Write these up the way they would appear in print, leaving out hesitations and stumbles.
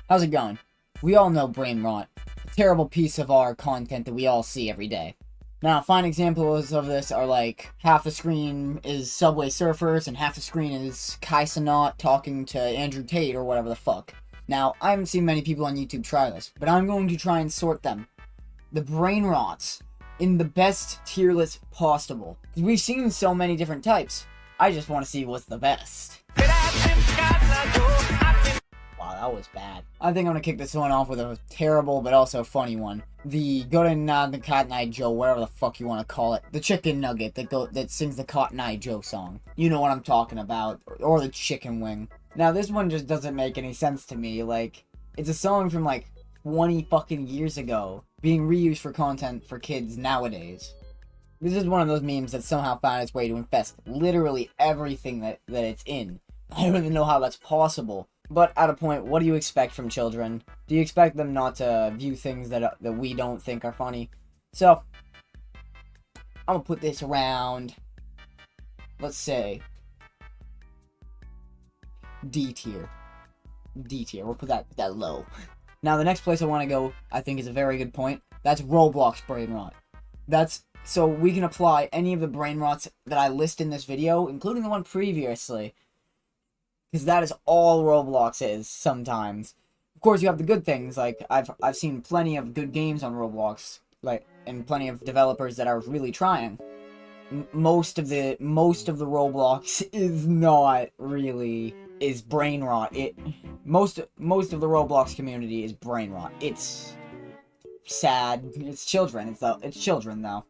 How's it going? We all know Brainrot, a terrible piece of our content that we all see every day. Now, fine examples of this are like, half the screen is Subway Surfers, and half the screen is Kai Cenat talking to Andrew Tate, or whatever the fuck. Now, I haven't seen many people on YouTube try this, but I'm going to try and sort them. The Brainrots, in the best tier list possible. Because we've seen so many different types. I just want to see what's the best. Wow, that was bad. I think I'm gonna kick this one off with a terrible but also funny one. The the Cotton Eye Joe, whatever the fuck you want to call it. The chicken nugget that sings the Cotton Eye Joe song. You know what I'm talking about. Or the chicken wing. Now, this one just doesn't make any sense to me. Like, it's a song from like 20 fucking years ago, being reused for content for kids nowadays. This is one of those memes that somehow found its way to infest literally everything that it's in. I don't even know how that's possible. But at a point, what do you expect from children? Do you expect them not to view things that we don't think are funny? So, I'm gonna put this around, let's say, D tier. D tier. We'll put that low. Now, the next place I want to go, I think, is a very good point. That's Roblox Brainrot. So we can apply any of the Brainrots that I list in this video, including the one previously. Because that is all Roblox is, sometimes. Of course, you have the good things, like, I've seen plenty of good games on Roblox, like, and plenty of developers that are really trying. Most of the Roblox is not really, is Brainrot. Most of the Roblox community is Brainrot. It's sad. It's children. It's children, though.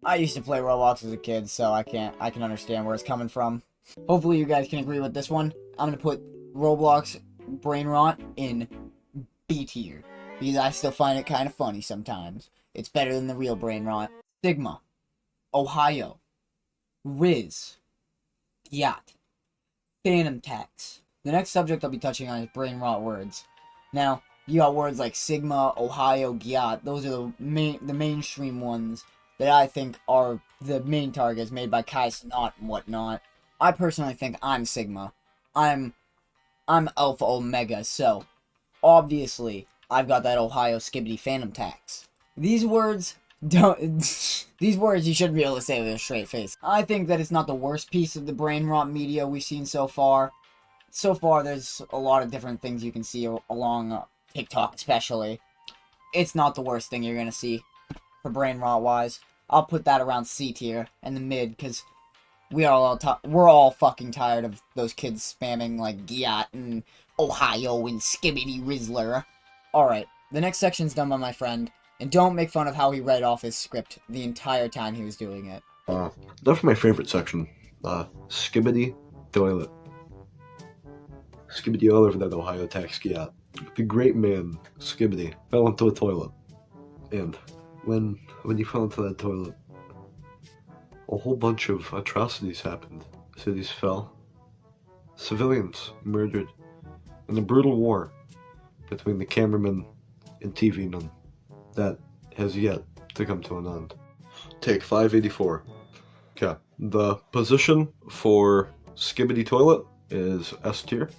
I used to play Roblox as a kid, so I can understand where it's coming from. Hopefully you guys can agree with this one. I'm going to put Roblox Brainrot in B tier, because I still find it kind of funny sometimes. It's better than the real Brainrot. Sigma, Ohio, Riz, Yacht, Phantom Tax. The next subject I'll be touching on is Brainrot words. Now, you got words like Sigma, Ohio, Gyat. Those are the mainstream ones that I think are the main targets made by Kai Cenat and whatnot. I personally think I'm Sigma. I'm Alpha Omega, so obviously I've got that Ohio Skibbity Phantom Tax. These words these words you shouldn't be able to say with a straight face. I think that it's not the worst piece of the Brainrot media we've seen so far. So far, there's a lot of different things you can see along TikTok, especially. It's not the worst thing you're gonna see for Brainrot wise. I'll put that around C tier in the mid, because we're all fucking tired of those kids spamming like Gyat and Ohio and Skibbity Rizzler. Alright, the next section's done by my friend, and don't make fun of how he read off his script the entire time he was doing it. That's my favorite section. Skibbity Toilet. Skibbity all over that Ohio tax Gyat. The great man, Skibbity, fell into a toilet. And when he fell into that toilet, a whole bunch of atrocities happened. Cities fell. Civilians murdered. And a brutal war between the cameraman and TV men that has yet to come to an end. Take 584. Okay. The position for Skibbity Toilet is S tier.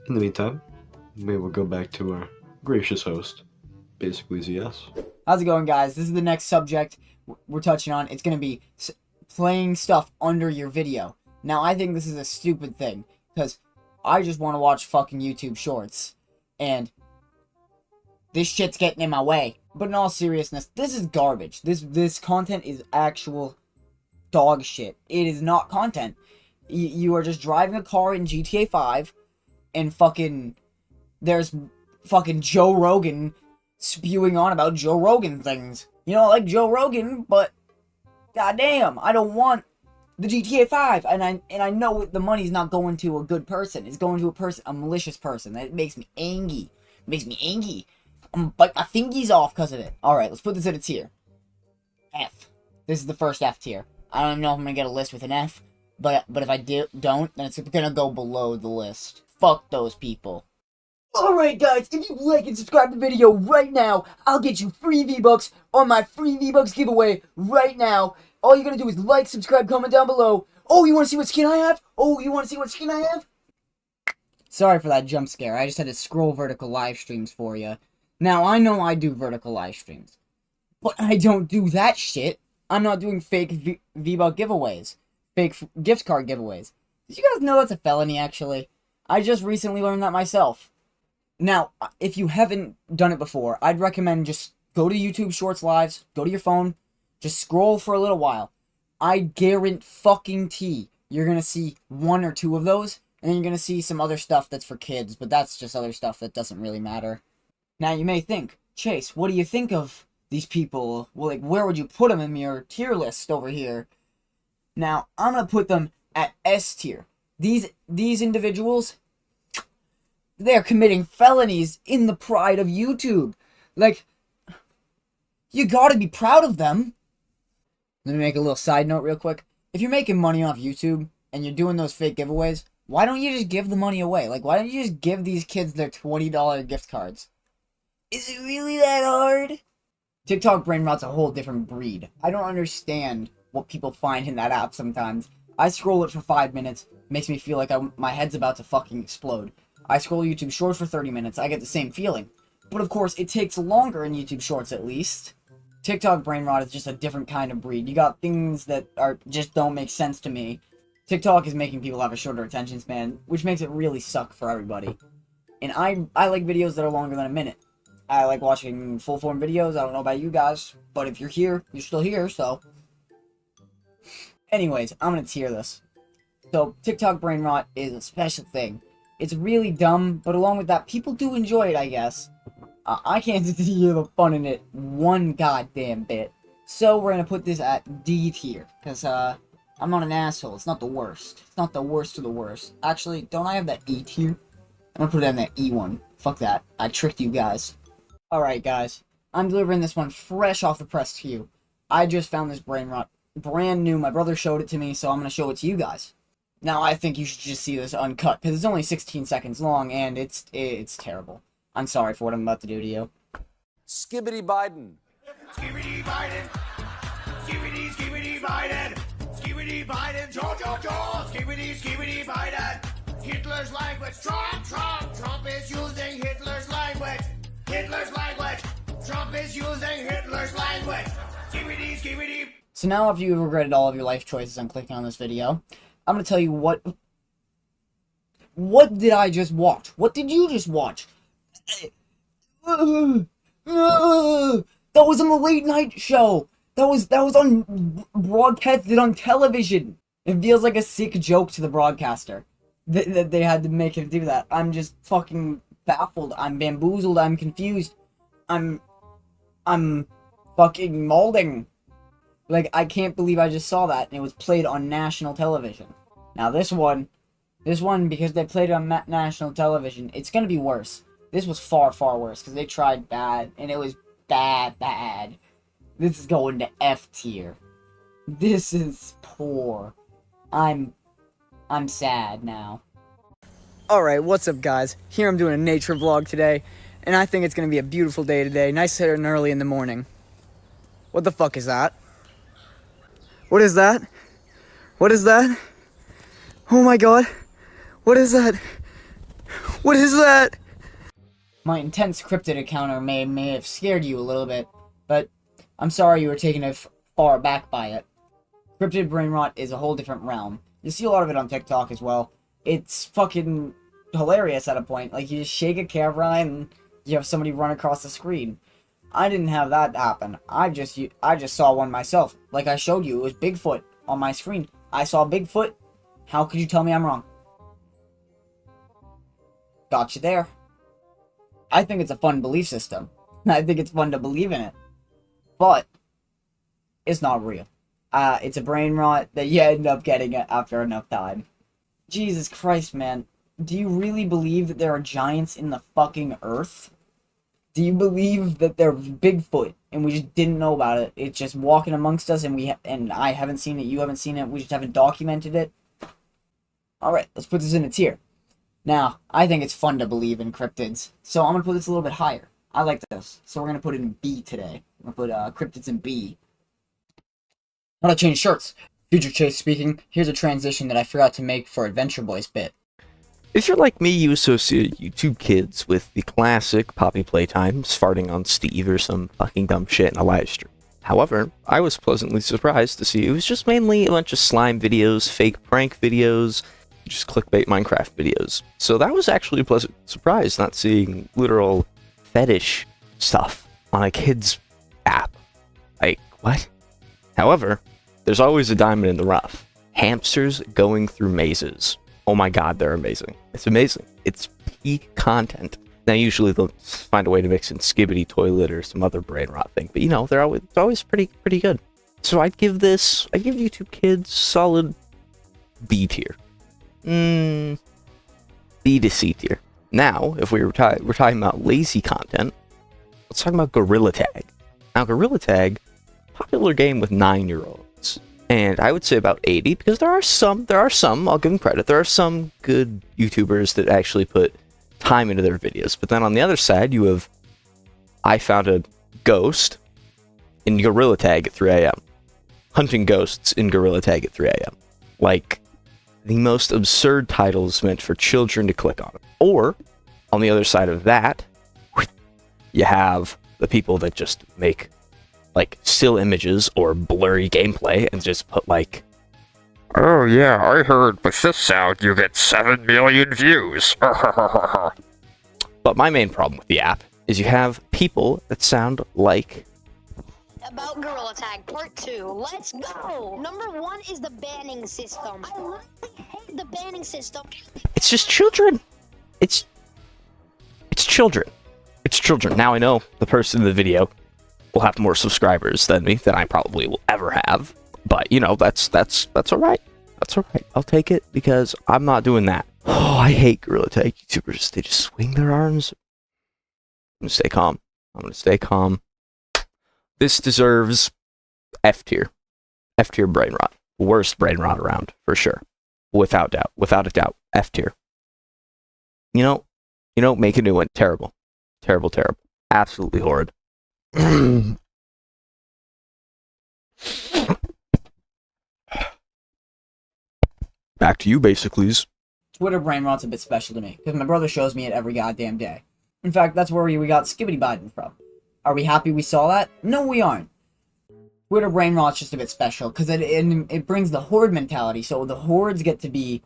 In the meantime, maybe we'll go back to our gracious host, basically ZS. How's it going, guys? This is the next subject we're touching on. It's going to be playing stuff under your video. Now, I think this is a stupid thing, because I just want to watch fucking YouTube shorts, and this shit's getting in my way. But in all seriousness, this is garbage. This content is actual dog shit. It is not content. You are just driving a car in GTA 5, and there's fucking Joe Rogan spewing on about Joe Rogan things. You know, I like Joe Rogan, but goddamn, I don't want the GTA 5, and I know the money's not going to a good person. It's going to a malicious person. That makes me angry. It makes me angry. I'm gonna bite my fingies off because of it. Alright, let's put this in a tier. F. This is the first F tier. I don't know if I'm gonna get a list with an F, but if I don't, then it's gonna go below the list. Fuck those people. Alright guys, if you like and subscribe to the video right now, I'll get you free V-Bucks on my free V-Bucks giveaway right now. All you gotta do is like, subscribe, comment down below. Oh, you wanna see what skin I have? Sorry for that jump scare. I just had to scroll vertical live streams for you. Now, I know I do vertical live streams, but I don't do that shit. I'm not doing fake V-Buck giveaways. Fake gift card giveaways. Did you guys know that's a felony, actually? I just recently learned that myself. Now, if you haven't done it before, I'd recommend just go to YouTube Shorts Lives, go to your phone, just scroll for a little while. I guarantee you're gonna see one or two of those, and then you're gonna see some other stuff that's for kids, but that's just other stuff that doesn't really matter. Now, you may think, Chase, what do you think of these people? Well, like, where would you put them in your tier list over here? Now, I'm gonna put them at S tier. These individuals, they're committing felonies in the pride of YouTube. Like, you gotta be proud of them. Let me make a little side note real quick. If you're making money off YouTube and you're doing those fake giveaways, why don't you just give the money away? Like, why don't you just give these kids their $20 gift cards? Is it really that hard? TikTok Brainrot's a whole different breed. I don't understand what people find in that app sometimes. I scroll it for 5 minutes, makes me feel like my head's about to fucking explode. I scroll YouTube Shorts for 30 minutes, I get the same feeling. But of course, it takes longer in YouTube Shorts at least. TikTok Brainrot is just a different kind of breed. You got things that just don't make sense to me. TikTok is making people have a shorter attention span, which makes it really suck for everybody. And I like videos that are longer than a minute. I like watching full-form videos. I don't know about you guys, but if you're here, you're still here, so... Anyways, I'm gonna tier this. So, TikTok Brainrot is a special thing. It's really dumb, but along with that, people do enjoy it, I guess. I can't hear the fun in it one goddamn bit. So, we're gonna put this at D tier, because, I'm not an asshole. It's not the worst. It's not the worst of the worst. Actually, don't I have that E tier? I'm gonna put it in that E one. Fuck that. I tricked you guys. Alright, guys. I'm delivering this one fresh off the press to you. I just found this Brainrot brand new. My brother showed it to me, so I'm gonna show it to you guys. Now, I think you should just see this uncut, because it's only 16 seconds long, and it's terrible. I'm sorry for what I'm about to do to you. Skibbity Biden. Skibbity Biden. Skibbity, skibbity Biden. Skibbity Biden. Joe. Skibbity Biden. Hitler's language. Trump is using Hitler's language. Trump is using Hitler's language. Skibbity. So now, after you've regretted all of your life choices on clicking on this video, I'm gonna tell you what did I just watch? What did you just watch? That was on the late night show. That was on broadcasted on television. It feels like a sick joke to the broadcaster that they had to make him do that. I'm just fucking baffled. I'm bamboozled. I'm confused. I'm fucking molding. Like, I can't believe I just saw that, and it was played on national television. Now, this one, because they played it on national television, it's gonna be worse. This was far, far worse, because they tried bad, and it was bad. This is going to F tier. This is poor. I'm sad now. Alright, what's up, guys? Here I'm doing a nature vlog today, and I think it's gonna be a beautiful day today, nice and early in the morning. What the fuck is that? What is that? What is that? Oh my god. What is that? What is that? My intense cryptid encounter may have scared you a little bit, but I'm sorry you were taken far aback by it. Cryptid Brainrot is a whole different realm. You see a lot of it on TikTok as well. It's fucking hilarious at a point. Like, you just shake a camera and you have somebody run across the screen. I didn't have that happen. I just saw one myself. Like I showed you, it was Bigfoot on my screen. I saw Bigfoot. How could you tell me I'm wrong? Got you there. I think it's a fun belief system. I think it's fun to believe in it. But it's not real. It's a brain rot that you end up getting it after enough time. Jesus Christ, man. Do you really believe that there are giants in the fucking earth? Do you believe that they're Bigfoot and we just didn't know about it? It's just walking amongst us and I haven't seen it, you haven't seen it, we just haven't documented it? Alright, let's put this in a tier. Now, I think it's fun to believe in cryptids, so I'm going to put this a little bit higher. I like this, so we're going to put it in B today. I'm going to put cryptids in B. How to change shirts. Future Chase speaking. Here's a transition that I forgot to make for Adventure Boys bit. If you're like me, you associate YouTube Kids with the classic Poppy Playtimes, farting on Steve or some fucking dumb shit in a live stream. However, I was pleasantly surprised to see it was just mainly a bunch of slime videos, fake prank videos, just clickbait Minecraft videos. So that was actually a pleasant surprise, not seeing literal fetish stuff on a kid's app. Like, what? However, there's always a diamond in the rough. Hamsters going through mazes. Oh my god, they're amazing. It's amazing. It's peak content. Now, usually they'll find a way to mix in Skibbity Toilet or some other brain rot thing, but you know, they're always pretty good. So I'd give YouTube Kids solid B tier. B to C tier. Now, if we're talking about lazy content, let's talk about Gorilla Tag. Now, Gorilla Tag, popular game with 9-year-olds. And I would say about 80, because there are some, I'll give them credit, there are some good YouTubers that actually put time into their videos. But then on the other side, you have, I found a ghost in Gorilla Tag at 3 a.m. Hunting ghosts in Gorilla Tag at 3 a.m. Like, the most absurd titles meant for children to click on. Or, on the other side of that, you have the people that just make like still images or blurry gameplay and just put like, oh yeah, I heard with this sound you get 7 million views. But my main problem with the app is you have people that sound like... About Gorilla Tag Part 2, let's go! Number 1 is the banning system. I literally hate the banning system. It's just children. It's children. It's children. Now I know the person in the video will have more subscribers than me, than I probably will ever have. But, you know, that's alright. That's alright. I'll take it, because I'm not doing that. Oh, I hate Gorilla Tag YouTubers. They just swing their arms. I'm gonna stay calm. This deserves F tier. F tier brain rot. Worst brain rot around, for sure. Without doubt. Without a doubt. F tier. You know, make a new one. Terrible. Terrible. Absolutely horrid. Back to you, basically. Twitter brain rot's a bit special to me, because my brother shows me it every goddamn day. In fact, that's where we got Skibbity Biden from. Are we happy we saw that? No, we aren't. Twitter brain rot's just a bit special, because it brings the horde mentality, so the hordes get to be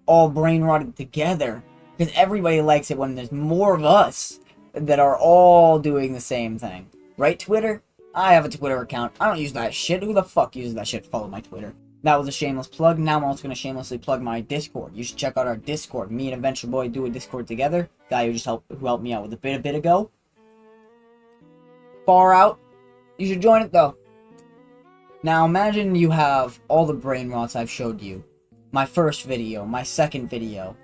all brain rotted together, because everybody likes it when there's more of us that are all doing the same thing. Right, Twitter? I have a Twitter account. I don't use that shit. Who the fuck uses that shit? Follow my Twitter. That was a shameless plug. Now I'm also going to shamelessly plug my Discord. You should check out our Discord. Me and Adventure Boy do a Discord together. Guy who helped me out with a bit ago. Far out. You should join it though. Now imagine you have all the brain rots I've showed you. My first video, my second video.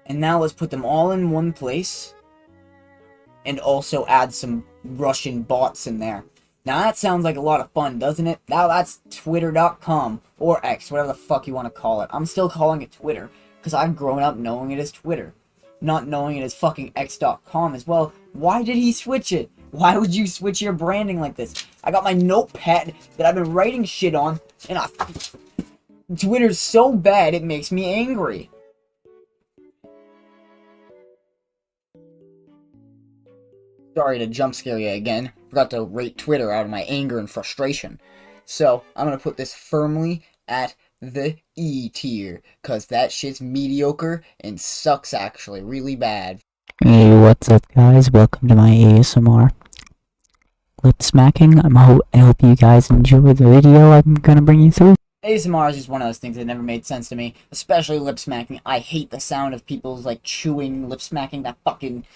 And now let's put them all in one place. And also add some Russian bots in there. Now that sounds like a lot of fun, doesn't it? Now that's Twitter.com, or X, whatever the fuck you want to call it. I'm still calling it Twitter, because I've grown up knowing it as Twitter. Not knowing it as fucking X.com as well. Why did he switch it? Why would you switch your branding like this? I got my notepad that I've been writing shit on, and Twitter's so bad it makes me angry. Sorry to jump scare you again. Forgot to rate Twitter out of my anger and frustration. So, I'm gonna put this firmly at the E tier, cause that shit's mediocre and sucks actually, really bad. Hey, what's up guys? Welcome to my ASMR lip smacking. I hope you guys enjoy the video I'm gonna bring you through. ASMR is just one of those things that never made sense to me, especially lip smacking. I hate the sound of people's like chewing, lip smacking, that fucking...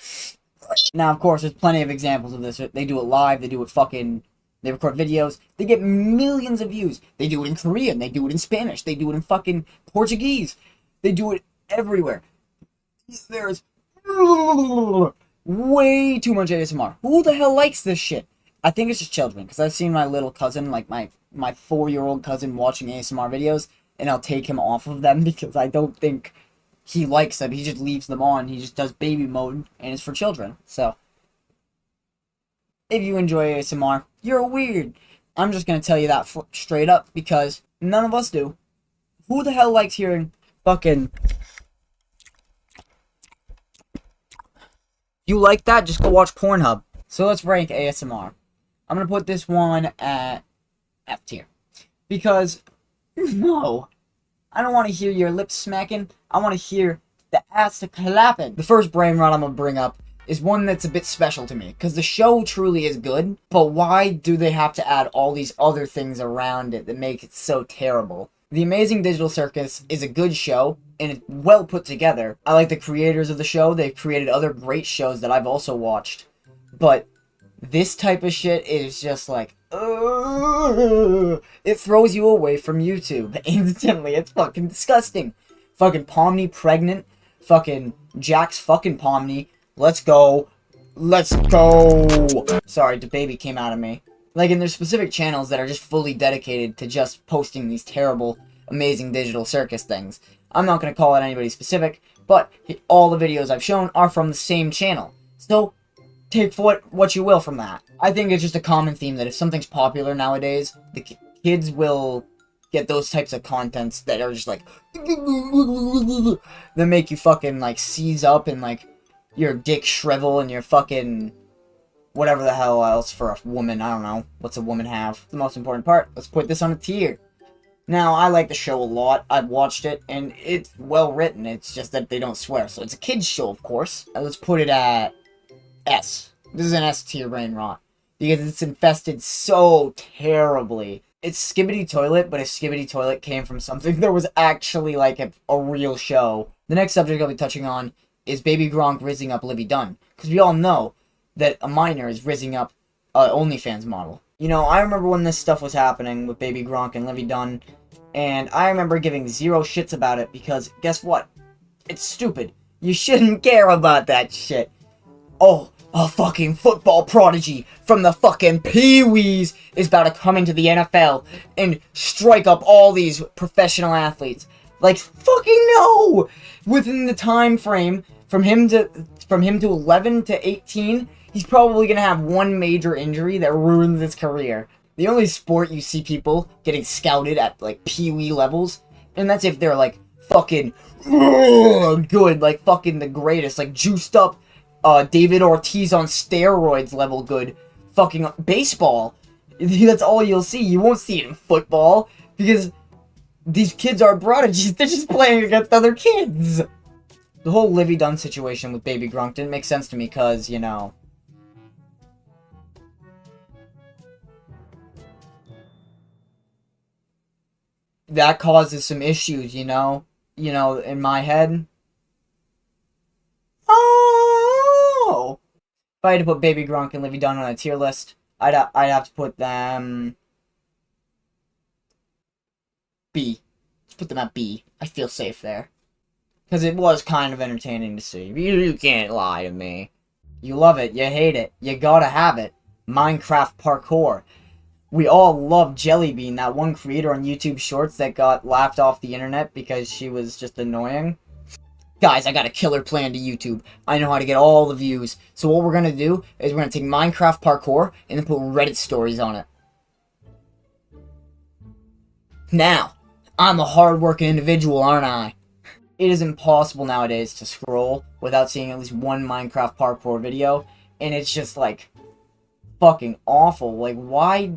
Now, of course, there's plenty of examples of this. They do it live, they do it fucking... They record videos, they get millions of views. They do it in Korean, they do it in Spanish, they do it in fucking Portuguese. They do it everywhere. There's way too much ASMR. Who the hell likes this shit? I think it's just children, because I've seen my little cousin, like my 4-year-old cousin watching ASMR videos, and I'll take him off of them because I don't think he likes them. He just leaves them on. He just does baby mode, and it's for children. So, if you enjoy ASMR, you're weird. I'm just going to tell you that straight up, because none of us do. Who the hell likes hearing fucking you like that, just go watch Pornhub. So let's rank ASMR. I'm gonna put this one at F tier. Because, no, I don't want to hear your lips smacking. I want to hear the ass clapping. The first brain rot I'm gonna bring up is one that's a bit special to me. Because the show truly is good, but why do they have to add all these other things around it that make it so terrible? The Amazing Digital Circus is a good show, and it's well put together. I like the creators of the show. They've created other great shows that I've also watched. But this type of shit is just like, it throws you away from YouTube instantly. It's fucking disgusting. Fucking Pomni pregnant. Fucking Jack's fucking Pomni. Let's go. Let's go. Sorry, the baby came out of me. Like, and there's specific channels that are just fully dedicated to just posting these terrible, Amazing Digital Circus things. I'm not going to call it anybody specific, but all the videos I've shown are from the same channel. So, take what you will from that. I think it's just a common theme that if something's popular nowadays, the kids will get those types of contents that are just like, that make you fucking, like, seize up and, like, your dick shrivel and your fucking whatever the hell else for a woman. I don't know. What's a woman have? The most important part. Let's put this on a tier. Now, I like the show a lot. I've watched it, and it's well written. It's just that they don't swear. So it's a kid's show, of course. Let's put it at S. This is an S tier brain rot. Because it's infested so terribly. It's Skibidi Toilet, but if Skibidi Toilet came from something that was actually like a real show. The next subject I'll be touching on is Baby Gronk rizzing up Livy Dunn. Because we all know that a minor is rizzing up OnlyFans model. You know, I remember when this stuff was happening with Baby Gronk and Livy Dunn, and I remember giving zero shits about it because, guess what? It's stupid. You shouldn't care about that shit. Oh, a fucking football prodigy from the fucking Pee-wees is about to come into the NFL and strike up all these professional athletes. Like, fucking no! Within the time frame, from him to 11 to 18, he's probably gonna have one major injury that ruins his career. The only sport you see people getting scouted at, like, Pee-wee levels, and that's if they're, like, fucking good, like, fucking the greatest, like, juiced up, David Ortiz on steroids level good. Fucking baseball. That's all you'll see. You won't see it in football, because these kids are prodigies. They're just playing against other kids. The whole Livy Dunn situation with Baby Gronk didn't make sense to me because, you know, that causes some issues, you know, in my head. Oh! If I had to put Baby Gronk and Livy Dunn on a tier list, I'd have to put them B. Let's put them at B. I feel safe there. Because it was kind of entertaining to see. You can't lie to me. You love it. You hate it. You gotta have it. Minecraft parkour. We all love Jellybean, that one creator on YouTube Shorts that got laughed off the internet because she was just annoying. Guys, I got a killer plan to YouTube. I know how to get all the views. So what we're gonna do is we're gonna take Minecraft parkour and then put Reddit stories on it. Now, I'm a hard-working individual, aren't I? It is impossible nowadays to scroll without seeing at least one Minecraft parkour video, and it's just, like, fucking awful. Like, why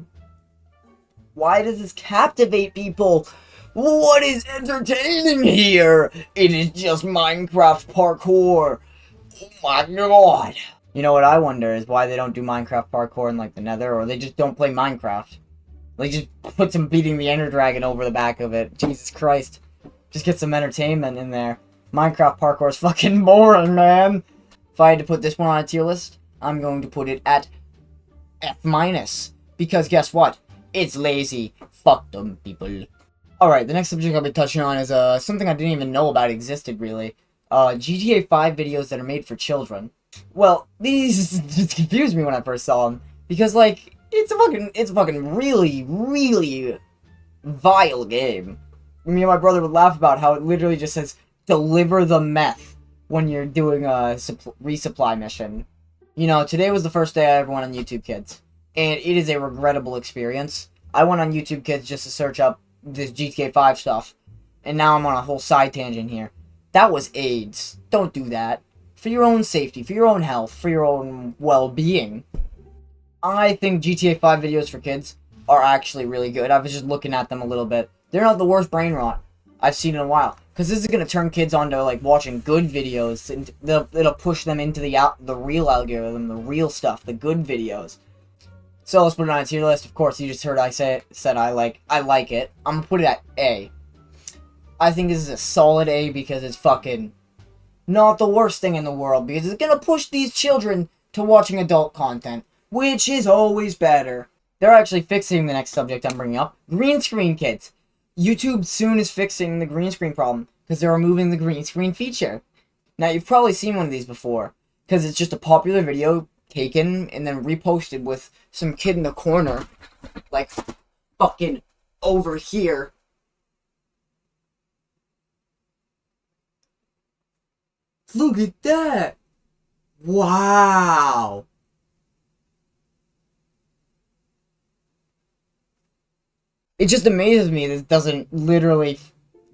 does this captivate people? What is entertaining here? It is just Minecraft parkour. Oh my god. You know what I wonder is why they don't do Minecraft parkour in, like, the Nether, or they just don't play Minecraft. Like, just put some beating the Ender Dragon over the back of it. Jesus Christ. Just get some entertainment in there. Minecraft parkour is fucking boring, man. If I had to put this one on a tier list, I'm going to put it at F-. Because guess what? It's lazy. Fuck them people. Alright, the next subject I'll be touching on is something I didn't even know about existed, really. GTA 5 videos that are made for children. Well, these just confused me when I first saw them. Because, like, it's a fucking really, really vile game. Me and my brother would laugh about how it literally just says, deliver the meth when you're doing a resupply mission. You know, today was the first day I ever went on YouTube Kids. And it is a regrettable experience. I went on YouTube Kids just to search up this GTA 5 stuff. And now I'm on a whole side tangent here. That was AIDS. Don't do that. for your own safety, for your own health, for your own well-being, I think GTA 5 videos for kids are actually really good. I was just looking at them a little bit. They're not the worst brain rot I've seen in a while. Because this is going to turn kids onto, like, watching good videos. And it'll push them into the real algorithm, the real stuff, the good videos. So let's put it on a tier list. Of course, you just heard I said I like it. I'm going to put it at A. I think this is a solid A because it's fucking not the worst thing in the world. Because it's going to push these children to watching adult content, which is always better. They're actually fixing the next subject I'm bringing up. Green screen kids. YouTube soon is fixing the green screen problem because they're removing the green screen feature. Now, you've probably seen one of these before because it's just a popular video taken and then reposted with some kid in the corner, like, fucking over here. Look at that! Wow! It just amazes me this doesn't literally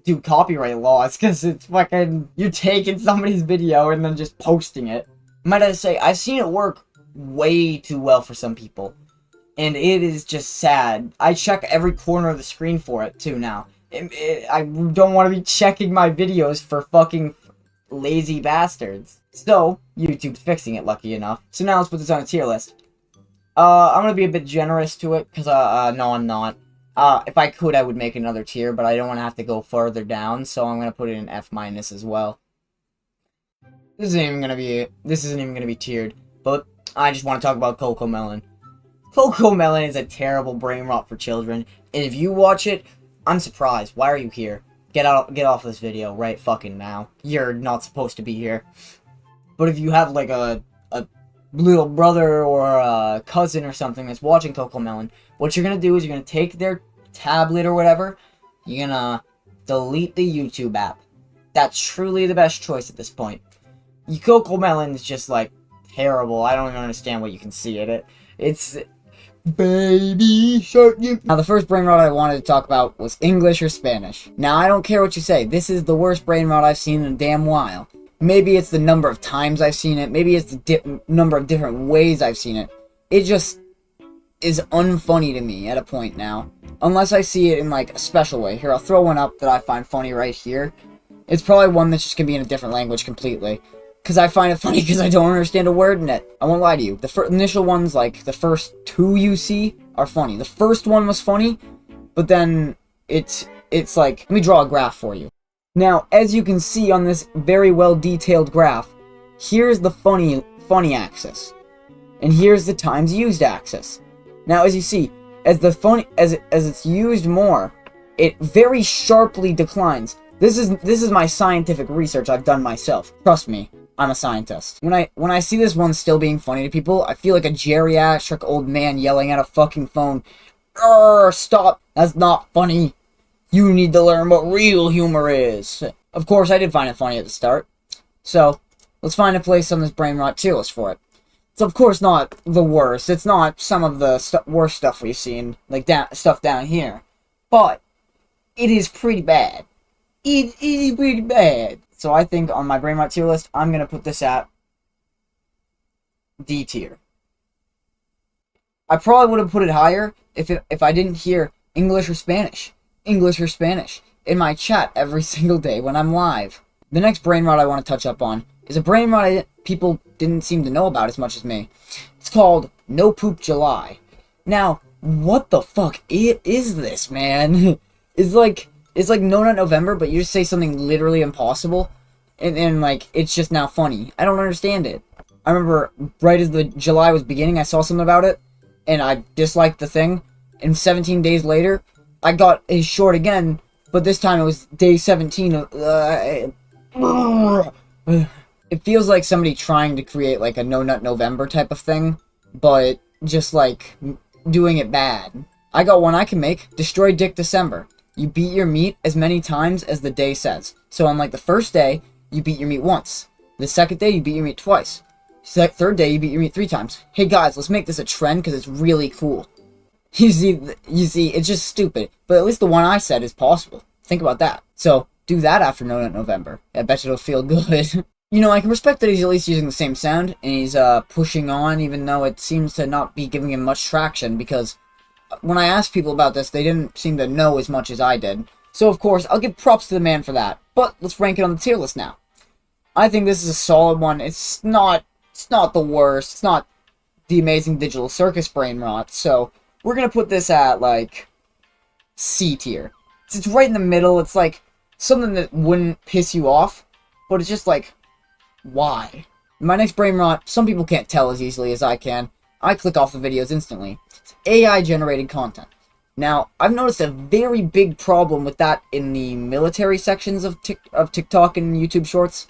do copyright laws, because it's fucking, you're taking somebody's video and then just posting it. Might I say, I've seen it work way too well for some people, and it is just sad. I check every corner of the screen for it, too, now. I don't want to be checking my videos for fucking lazy bastards. So, YouTube's fixing it, lucky enough. So now let's put this on a tier list. I'm gonna be a bit generous to it, because, no, I'm not. If I could, I would make another tier, but I don't want to have to go further down, so I'm going to put it in F- as well. This isn't even going to be tiered, but I just want to talk about CoComelon. CoComelon is a terrible brain rot for children, and if you watch it, I'm surprised. Why are you here? Get off this video right fucking now. You're not supposed to be here. But if you have, like, a little brother or a cousin or something that's watching CoComelon, what you're gonna do is you're gonna take their tablet or whatever, you're gonna delete the YouTube app. That's truly the best choice at this point. CoComelon is just, like, terrible. I don't even understand what you can see in it. It's baby shark. Now, the first brain rot I wanted to talk about was English or Spanish. Now, I don't care what you say. This is the worst brain rot I've seen in a damn while. Maybe it's the number of times I've seen it. Maybe it's the number of different ways I've seen it. It just is unfunny to me at a point now. Unless I see it in, like, a special way. Here, I'll throw one up that I find funny right here. It's probably one that's just gonna be in a different language completely. Because I find it funny because I don't understand a word in it. I won't lie to you. The initial ones, like, the first two you see, are funny. The first one was funny, but then it's like, let me draw a graph for you. Now, as you can see on this very well-detailed graph, here's the funny axis, and here's the times used axis. Now, as you see, as it's used more, it very sharply declines. This is my scientific research I've done myself. Trust me, I'm a scientist. When I see this one still being funny to people, I feel like a geriatric old man yelling at a fucking phone. Stop! That's not funny. You need to learn what real humor is. Of course, I did find it funny at the start. So, let's find a place on this brain rot tier list for it. It's of course not the worst. It's not some of the worst stuff we've seen, like stuff down here. But, it is pretty bad. It is pretty bad. So I think on my brain rot tier list, I'm going to put this at D tier. I probably would have put it higher if I didn't hear English or Spanish in my chat every single day when I'm live. The next brain rot I want to touch up on is a brain rot people didn't seem to know about as much as me. It's called No Poop July. Now, what the fuck is this, man? It's like No Nut November, but you just say something literally impossible, and like, it's just now funny. I don't understand it. I remember right as the July was beginning, I saw something about it, and I disliked the thing, and 17 days later, I got a short again, but this time it was day 17 of, it feels like somebody trying to create, like, a No Nut November type of thing, but just, like, doing it bad. I got one I can make. Destroy Dick December. You beat your meat as many times as the day says. So on, like, the first day, you beat your meat once. The second day, you beat your meat twice. Third day, you beat your meat 3 times. Hey guys, let's make this a trend because it's really cool. You see, it's just stupid. But at least the one I said is possible. Think about that. So, do that after No Nut November. I bet you it'll feel good. You know, I can respect that he's at least using the same sound, and he's pushing on, even though it seems to not be giving him much traction, because when I asked people about this, they didn't seem to know as much as I did. So, of course, I'll give props to the man for that. But let's rank it on the tier list now. I think this is a solid one. It's not the worst. It's not the amazing digital circus Brainrot. So, we're going to put this at, like, C tier. It's right in the middle. It's, like, something that wouldn't piss you off. But it's just, like, why? My next Brainrot, some people can't tell as easily as I can. I click off the videos instantly. It's AI-generated content. Now, I've noticed a very big problem with that in the military sections of TikTok and YouTube Shorts,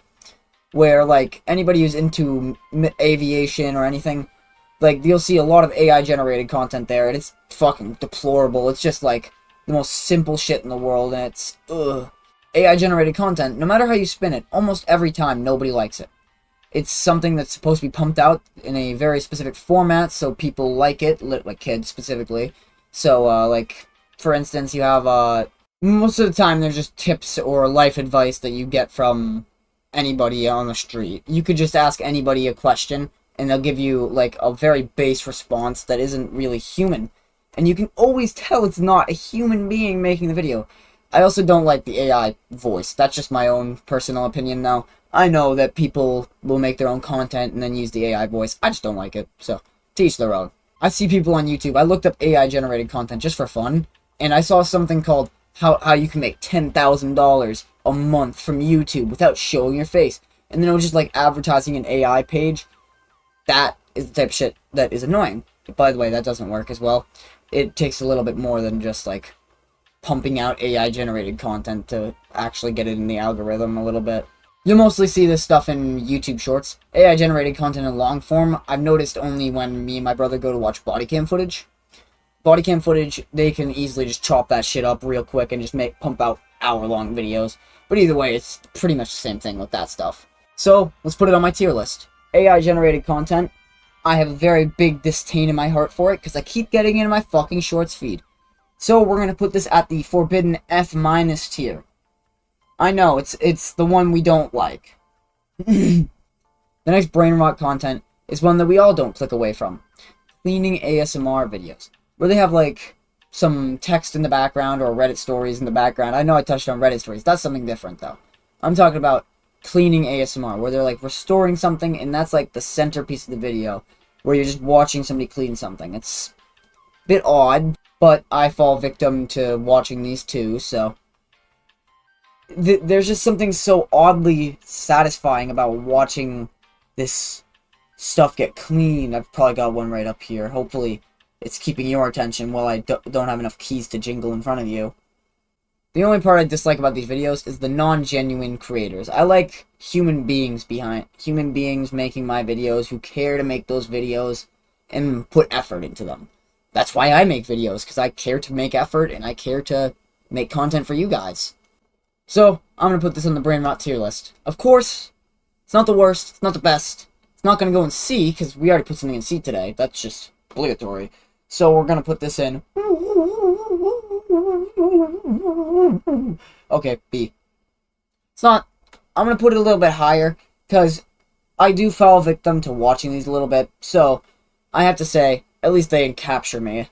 where, like, anybody who's into aviation or anything, like, you'll see a lot of AI-generated content there, and it's fucking deplorable. It's just, like, the most simple shit in the world, and it's, ugh. AI-generated content, no matter how you spin it, almost every time, nobody likes it. It's something that's supposed to be pumped out in a very specific format, so people like it, like kids specifically. So, like, for instance, you have, most of the time there's just tips or life advice that you get from anybody on the street. You could just ask anybody a question, and they'll give you, like, a very base response that isn't really human. And you can always tell it's not a human being making the video. I also don't like the AI voice. That's just my own personal opinion now. I know that people will make their own content and then use the AI voice. I just don't like it, so to each their own. I see people on YouTube. I looked up AI-generated content just for fun, and I saw something called how you can make $10,000 a month from YouTube without showing your face. And then it was just like advertising an AI page. That is the type of shit that is annoying. By the way, that doesn't work as well. It takes a little bit more than just like pumping out AI-generated content to actually get it in the algorithm a little bit. You'll mostly see this stuff in YouTube Shorts. AI-generated content in long form, I've noticed only when me and my brother go to watch body cam footage. Body cam footage, they can easily just chop that shit up real quick and just pump out hour-long videos. But either way, it's pretty much the same thing with that stuff. So, let's put it on my tier list. AI-generated content, I have a very big disdain in my heart for it, because I keep getting it in my fucking Shorts feed. So, we're going to put this at the forbidden F- tier. I know, it's the one we don't like. The next Brainrot content is one that we all don't click away from. Cleaning ASMR videos. Where they have, like, some text in the background or Reddit stories in the background. I know I touched on Reddit stories. That's something different, though. I'm talking about cleaning ASMR, where they're, like, restoring something, and that's, like, the centerpiece of the video. Where you're just watching somebody clean something. It's a bit odd, but I fall victim to watching these too, so there's just something so oddly satisfying about watching this stuff get cleaned. I've probably got one right up here. Hopefully it's keeping your attention while I don't have enough keys to jingle in front of you. The only part I dislike about these videos is the non-genuine creators. I like human beings making my videos who care to make those videos and put effort into them. That's why I make videos, because I care to make effort and I care to make content for you guys. So, I'm going to put this on the Brainrot tier list. Of course, it's not the worst, it's not the best. It's not going to go in C, because we already put something in C today. That's just obligatory. So, we're going to put this in. Okay, B. It's not... I'm going to put it a little bit higher, because I do fall victim to watching these a little bit. So, I have to say, at least they capture me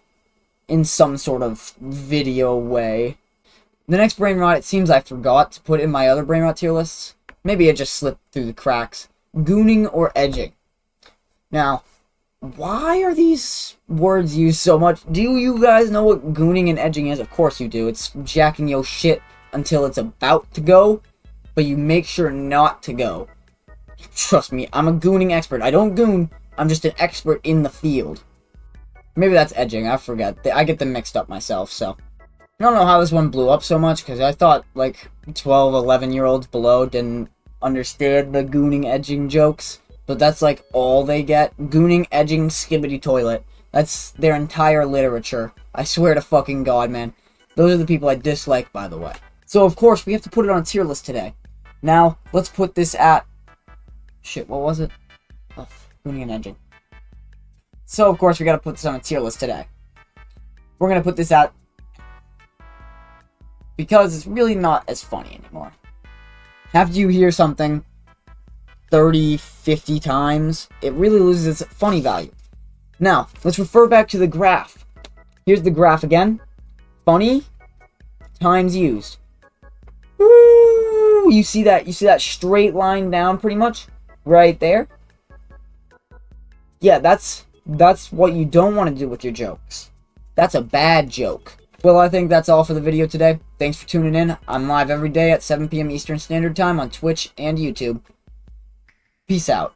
in some sort of video way. The next Brainrot, it seems I forgot to put in my other Brainrot tier lists. Maybe it just slipped through the cracks. Gooning or edging. Now, why are these words used so much? Do you guys know what gooning and edging is? Of course you do. It's jacking your shit until it's about to go, but you make sure not to go. Trust me, I'm a gooning expert. I don't goon. I'm just an expert in the field. Maybe that's edging. I forget. I get them mixed up myself, so. I don't know how this one blew up so much, because I thought, like, 12, 11-year-olds below didn't understand the gooning, edging jokes. But that's, like, all they get. Gooning, edging, skibbity toilet. That's their entire literature. I swear to fucking God, man. Those are the people I dislike, by the way. So, of course, we have to put it on a tier list today. Now, let's put this at... Shit, what was it? Oh, gooning and edging. So, of course, we gotta put this on a tier list today. We're gonna put this at... because it's really not as funny anymore. After you hear something 30, 50 times, it really loses its funny value. Now, let's refer back to the graph. Here's the graph again. Funny times used. Woo! You see that straight line down pretty much right there? Yeah, that's what you don't want to do with your jokes. That's a bad joke. Well, I think that's all for the video today. Thanks for tuning in. I'm live every day at 7 p.m. Eastern Standard Time on Twitch and YouTube. Peace out.